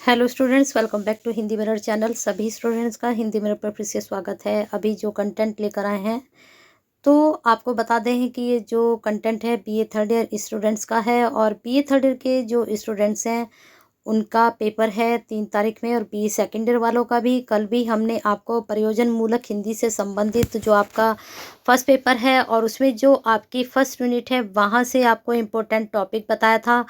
Hello students, welcome back to Hindi Mirror channel. सभी students का Hindi mirror पर फिर से स्वागत है। अभी जो कंटेंट लेकर आए हैं तो आपको बता दें हैं कि ये जो कंटेंट है बीए थर्ड ईयर स्टूडेंट्स का है, और बीए थर्ड ईयर के जो स्टूडेंट्स हैं उनका पेपर है 3 तारीख में, और बीए सेकेंड ईयर वालों का भी। कल भी हमने आपको प्रयोजन मूलक हिंदी से संबंधित जो आपका फर्स्ट पेपर है और उसमें जो आपकी फर्स्ट यूनिट है वहाँ से आपको इम्पोर्टेंट टॉपिक बताया था।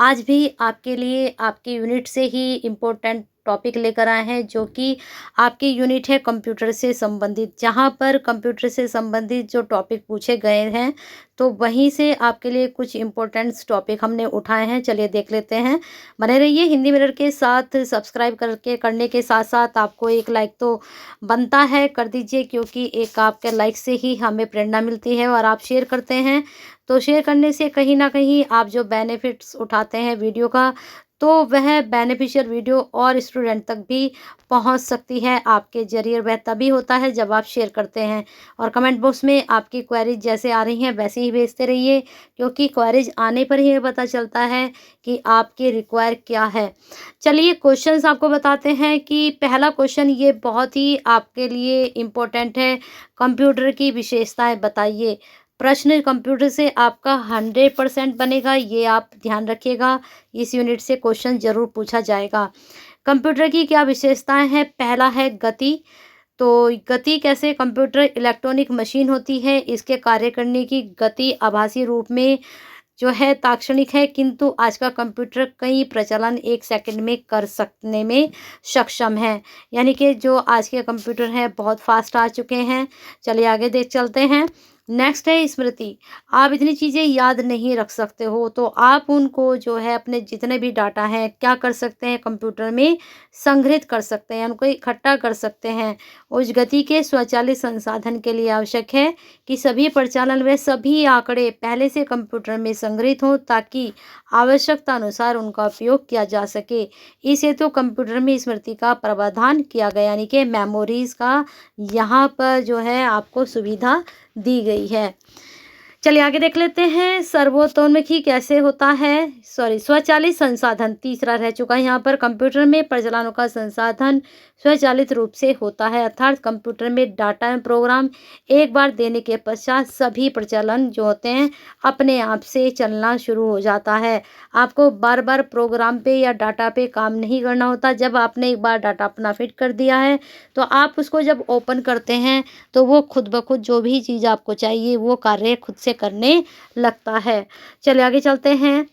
आज भी आपके लिए आपकी यूनिट से ही इम्पोर्टेंट टॉपिक लेकर आए हैं, जो कि आपकी यूनिट है कंप्यूटर से संबंधित। जहाँ पर कंप्यूटर से संबंधित जो टॉपिक पूछे गए हैं तो वहीं से आपके लिए कुछ इम्पोर्टेंट्स टॉपिक हमने उठाए हैं। चलिए देख लेते हैं। बने रहिए हिंदी मिरर के साथ। सब्सक्राइब करने के साथ साथ आपको एक लाइक तो बनता है, कर दीजिए, क्योंकि एक आपके लाइक से ही हमें प्रेरणा मिलती है। और आप शेयर करते हैं तो शेयर करने से कहीं ना कहीं आप जो बेनिफिट्स उठाते हैं वीडियो का, तो वह बेनिफिशियल वीडियो और स्टूडेंट तक भी पहुंच सकती है आपके जरिए। वह तभी होता है जब आप शेयर करते हैं। और कमेंट बॉक्स में आपकी क्वेरीज जैसे आ रही हैं वैसे ही भेजते रहिए, क्योंकि क्वेरीज आने पर ही पता चलता है कि आपके रिक्वायर क्या है। चलिए क्वेश्चंस आपको बताते हैं कि पहला क्वेश्चन ये बहुत ही आपके लिए इम्पोर्टेंट है। कंप्यूटर की विशेषताएं बताइए। प्रश्न कंप्यूटर से आपका 100% बनेगा, ये आप ध्यान रखिएगा। इस यूनिट से क्वेश्चन जरूर पूछा जाएगा। कंप्यूटर की क्या विशेषताएं हैं? पहला है गति। तो गति कैसे? कंप्यूटर इलेक्ट्रॉनिक मशीन होती है, इसके कार्य करने की गति आभासी रूप में जो है ताक्षणिक है, किंतु आज का कंप्यूटर कई प्रचलन 1 सेकंड में कर सकने में सक्षम है। यानी कि जो आज के कंप्यूटर हैं बहुत फास्ट आ चुके हैं। चलिए आगे देख चलते हैं। नेक्स्ट है स्मृति। आप इतनी चीज़ें याद नहीं रख सकते हो, तो आप उनको जो है अपने जितने भी डाटा हैं क्या कर सकते हैं, कंप्यूटर में संग्रहित कर सकते हैं, उनको इकट्ठा कर सकते हैं। उस गति के स्वचालित संसाधन के लिए आवश्यक है कि सभी परिचालन व सभी आंकड़े पहले से कंप्यूटर में संग्रहित हों, ताकि आवश्यकता अनुसार उनका उपयोग किया जा सके। इस हेतु कंप्यूटर में स्मृति का प्रावधान किया गया, यानी कि मेमोरीज का यहाँ पर जो है आपको सुविधा दी गई है। चलिए आगे देख लेते हैं। सर्वोत्तोन्मुखी कैसे होता है? स्वचालित संसाधन तीसरा रह चुका है। यहाँ पर कंप्यूटर में परिचालनों का संसाधन स्वचालित रूप से होता है, अर्थात कंप्यूटर में डाटा एवं प्रोग्राम एक बार देने के पश्चात सभी परिचालन जो होते हैं अपने आप से चलना शुरू हो जाता है। आपको बार बार प्रोग्राम पे या डाटा पे काम नहीं करना होता। जब आपने एक बार डाटा अपना फिट कर दिया है तो आप उसको जब ओपन करते हैं तो वो खुद ब खुद जो भी चीज़ आपको चाहिए वो कार्य खुद से करने लगता है। चलिए आगे चलते हैं।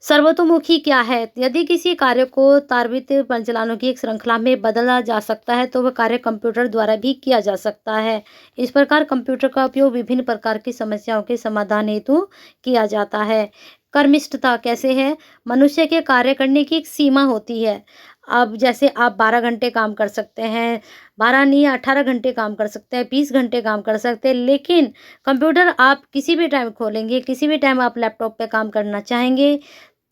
सर्वतोमुखी क्या है? यदि किसी कार्य को तार्किक परिचालनों की एक श्रृंखला में बदला जा सकता है तो वह कार्य कंप्यूटर द्वारा भी किया जा सकता है। इस प्रकार कंप्यूटर का उपयोग विभिन्न प्रकार की समस्याओं के समाधान हेतु किया जाता है। कर्मनिष्ठता कैसे है? मनुष्य के कार्य करने की एक सीमा होती है। अब जैसे आप 12 घंटे काम कर सकते हैं, 12 नहीं 18 घंटे काम कर सकते हैं, 20 घंटे काम कर सकते हैं, लेकिन कंप्यूटर आप किसी भी टाइम खोलेंगे, किसी भी टाइम आप लैपटॉप पे काम करना चाहेंगे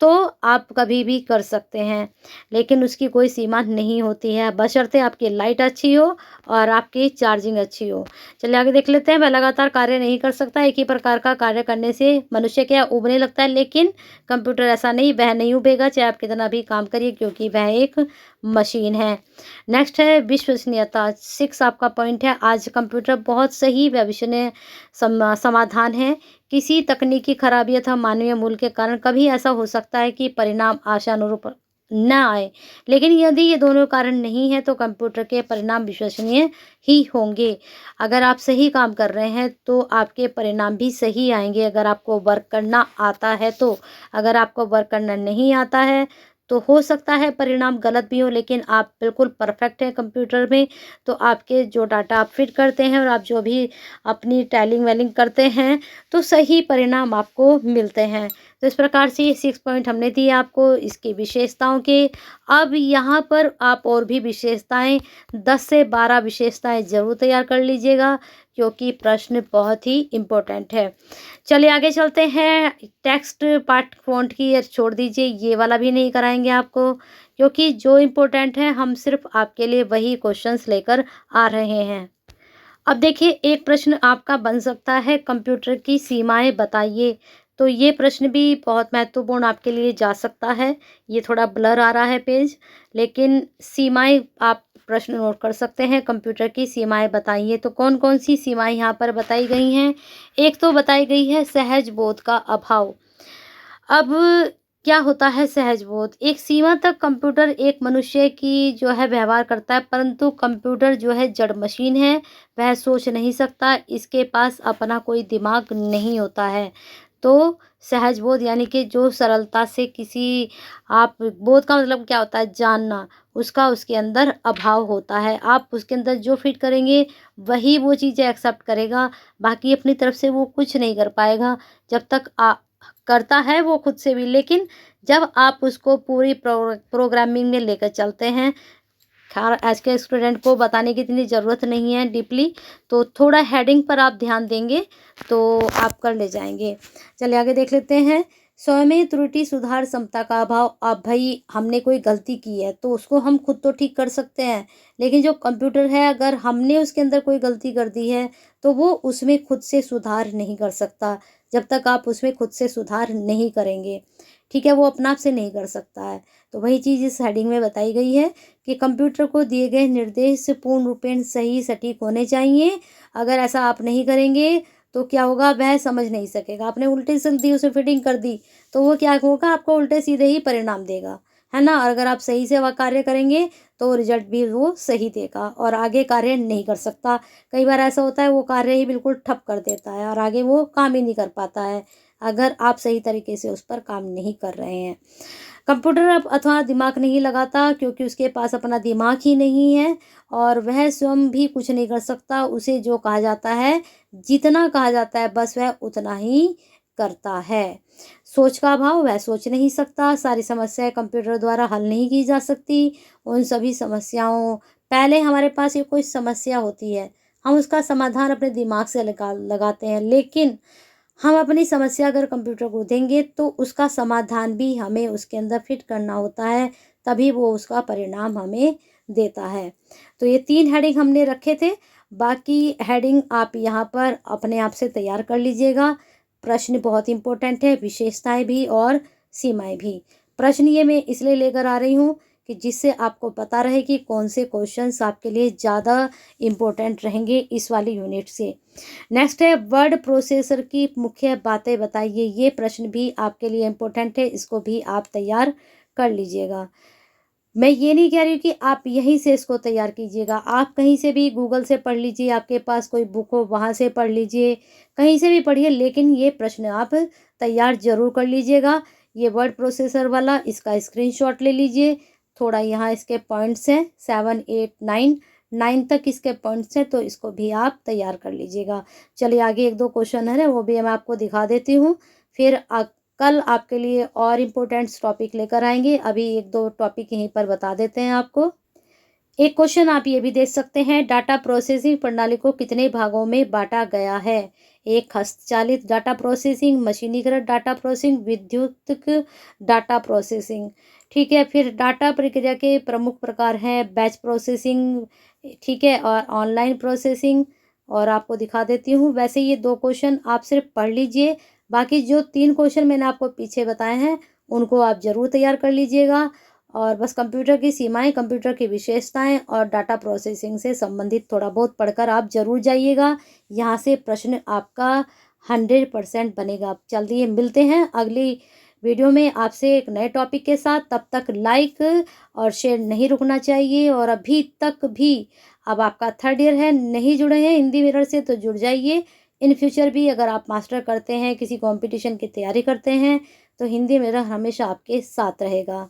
तो आप कभी भी कर सकते हैं, लेकिन उसकी कोई सीमा नहीं होती है, बशर्ते आपकी लाइट अच्छी हो और आपकी चार्जिंग अच्छी हो। चलिए आगे देख लेते हैं। वह लगातार कार्य नहीं कर सकता। एक ही प्रकार का कार्य करने से मनुष्य क्या उबने लगता है, लेकिन कंप्यूटर ऐसा नहीं, वह नहीं उबेगा चाहे आप कितना भी काम करिए, क्योंकि वह एक मशीन है। नेक्स्ट है विश्वसनीयता। 6 आपका पॉइंट है। आज कंप्यूटर बहुत सही व विश्वसनीय समाधान है। किसी तकनीकी खराबी अथवा मानवीय मूल के कारण कभी ऐसा हो सकता है कि परिणाम आशानुरूप न आए, लेकिन यदि ये दोनों कारण नहीं है तो कंप्यूटर के परिणाम विश्वसनीय ही होंगे। अगर आप सही काम कर रहे हैं तो आपके परिणाम भी सही आएंगे, अगर आपको वर्क करना आता है तो। अगर आपको वर्क करना नहीं आता है तो हो सकता है परिणाम गलत भी हो, लेकिन आप बिल्कुल परफेक्ट हैं कंप्यूटर में तो आपके जो डाटा आप फिट करते हैं और आप जो भी अपनी टैलिंग वैलिंग करते हैं तो सही परिणाम आपको मिलते हैं। तो इस प्रकार से ये 6 पॉइंट हमने दिए आपको इसकी विशेषताओं के। अब यहाँ पर आप और भी विशेषताएं 10 से 12 विशेषताएं जरूर तैयार कर लीजिएगा, क्योंकि प्रश्न बहुत ही इम्पोर्टेंट है। चलिए आगे चलते हैं। टेक्स्ट पार्ट फ़ॉन्ट की ये छोड़ दीजिए, ये वाला भी नहीं कराएंगे आपको, क्योंकि जो इम्पोर्टेंट है हम सिर्फ आपके लिए वही क्वेश्चंस लेकर आ रहे हैं। अब देखिए एक प्रश्न आपका बन सकता है, कंप्यूटर की सीमाएं बताइए। तो ये प्रश्न भी बहुत महत्वपूर्ण आपके लिए जा सकता है। ये थोड़ा ब्लर आ रहा है पेज, लेकिन सीमाएँ आप प्रश्न नोट कर सकते हैं। कंप्यूटर की सीमाएँ बताइए, तो कौन-कौन सी सीमाएँ यहाँ पर बताई गई हैं? एक तो बताई गई है सहज बोध का अभाव। अब क्या होता है सहज बोध? एक सीमा तक कंप्यूटर एक मनुष्य की जो है व्यवहार करता है, परंतु कंप्यूटर जो है जड़ मशीन है, वह सोच नहीं सकता, इसके पास अपना कोई दिमाग नहीं होता है। तो सहज बोध यानी कि जो सरलता से किसी आप बोध का मतलब क्या होता है? जानना, उसका उसके अंदर अभाव होता है। आप उसके अंदर जो फिट करेंगे, वही वो चीज़ें एक्सेप्ट करेगा, बाकी अपनी तरफ से वो कुछ नहीं कर पाएगा। जब तक करता है वो खुद से भी, लेकिन जब आप उसको पूरी प्रोग्रामिंग में लेकर चलते हैं, ख़ैर आज के स्टूडेंट को बताने की इतनी ज़रूरत नहीं है डीपली, तो थोड़ा हेडिंग पर आप ध्यान देंगे तो आप कर ले जाएंगे। चलिए आगे देख लेते हैं। स्वयं त्रुटि सुधार क्षमता का अभाव। अब भाई हमने कोई गलती की है तो उसको हम खुद तो ठीक कर सकते हैं, लेकिन जो कंप्यूटर है अगर हमने उसके अंदर कोई गलती कर दी है तो वो उसमें खुद से सुधार नहीं कर सकता। जब तक आप उसमें खुद से सुधार नहीं करेंगे, ठीक है, वो अपने आप से नहीं कर सकता है। तो वही चीज़ इस हेडिंग में बताई गई है कि कंप्यूटर को दिए गए निर्देश पूर्ण रूपेण सही सटीक होने चाहिए। अगर ऐसा आप नहीं करेंगे तो क्या होगा, वह समझ नहीं सकेगा। आपने उल्टी सीधी उसे फिटिंग कर दी तो वो क्या होगा, आपको उल्टे सीधे ही परिणाम देगा, है ना। और अगर आप सही से वह कार्य करेंगे तो रिजल्ट भी वो सही देगा और आगे कार्य नहीं कर सकता। कई बार ऐसा होता है वो कार्य ही बिल्कुल ठप कर देता है और आगे वो काम ही नहीं कर पाता है, अगर आप सही तरीके से उस पर काम नहीं कर रहे हैं। कंप्यूटर अब अथवा दिमाग नहीं लगाता क्योंकि उसके पास अपना दिमाग ही नहीं है और वह स्वयं भी कुछ नहीं कर सकता। उसे जो कहा जाता है, जितना कहा जाता है बस वह उतना ही करता है। सोच का अभाव, वह सोच नहीं सकता। सारी समस्याएं कंप्यूटर द्वारा हल नहीं की जा सकती। उन सभी समस्याओं, पहले हमारे पास ये कोई समस्या होती है, हम उसका समाधान अपने दिमाग से लगाते हैं, लेकिन हम अपनी समस्या अगर कंप्यूटर को देंगे तो उसका समाधान भी हमें उसके अंदर फिट करना होता है, तभी वो उसका परिणाम हमें देता है। तो ये 3 हेडिंग हमने रखे थे, बाकी हेडिंग आप यहाँ पर अपने आप से तैयार कर लीजिएगा। प्रश्न बहुत इंपॉर्टेंट है, विशेषताएं भी और सीमाएं भी। प्रश्न ये मैं इसलिए लेकर आ रही हूँ कि जिससे आपको पता रहे कि कौन से क्वेश्चंस आपके लिए ज़्यादा इम्पोर्टेंट रहेंगे इस वाली यूनिट से। नेक्स्ट है वर्ड प्रोसेसर की मुख्य बातें बताइए। ये प्रश्न भी आपके लिए इम्पोर्टेंट है, इसको भी आप तैयार कर लीजिएगा। मैं ये नहीं कह रही हूँ कि आप यहीं से इसको तैयार कीजिएगा, आप कहीं से भी गूगल से पढ़ लीजिए, आपके पास कोई बुक हो वहाँ से पढ़ लीजिए, कहीं से भी पढ़िए, लेकिन ये प्रश्न आप तैयार ज़रूर कर लीजिएगा। ये वर्ड प्रोसेसर वाला, इसका स्क्रीनशॉट ले लीजिए। थोड़ा यहाँ इसके पॉइंट्स हैं 7, 8, 9, 9 तक इसके पॉइंट्स हैं, तो इसको भी आप तैयार कर लीजिएगा। चलिए आगे 1-2 क्वेश्चन है ना, वो भी मैं आपको दिखा देती हूँ। फिर कल आपके लिए और इम्पोर्टेंट टॉपिक लेकर आएंगे। अभी 1-2 टॉपिक यहीं पर बता देते हैं आपको। एक क्वेश्चन आप ये भी देख सकते हैं, डाटा प्रोसेसिंग प्रणाली को कितने भागों में बांटा गया है? एक हस्तचालित डाटा प्रोसेसिंग, मशीनीकृत डाटा प्रोसेसिंग, विद्युत डाटा प्रोसेसिंग। ठीक है, फिर डाटा प्रक्रिया के प्रमुख प्रकार हैं बैच प्रोसेसिंग, ठीक है, और ऑनलाइन प्रोसेसिंग। और आपको दिखा देती हूँ। वैसे ये 2 क्वेश्चन आप सिर्फ पढ़ लीजिए, बाकी जो 3 क्वेश्चन मैंने आपको पीछे बताए हैं उनको आप ज़रूर तैयार कर लीजिएगा। और बस कंप्यूटर की सीमाएं, कंप्यूटर की विशेषताएं और डाटा प्रोसेसिंग से संबंधित थोड़ा बहुत पढ़कर आप जरूर जाइएगा। यहाँ से प्रश्न आपका 100% बनेगा। चलिए मिलते हैं अगली वीडियो में आपसे एक नए टॉपिक के साथ। तब तक लाइक और शेयर नहीं रुकना चाहिए। और अभी तक भी अब आपका 3rd ईयर है, नहीं जुड़े हैं हिंदी मिरर से तो जुड़ जाइए। इन फ्यूचर भी अगर आप मास्टर करते हैं, किसी कंपटीशन की तैयारी करते हैं, तो हिंदी मिरर हमेशा आपके साथ रहेगा।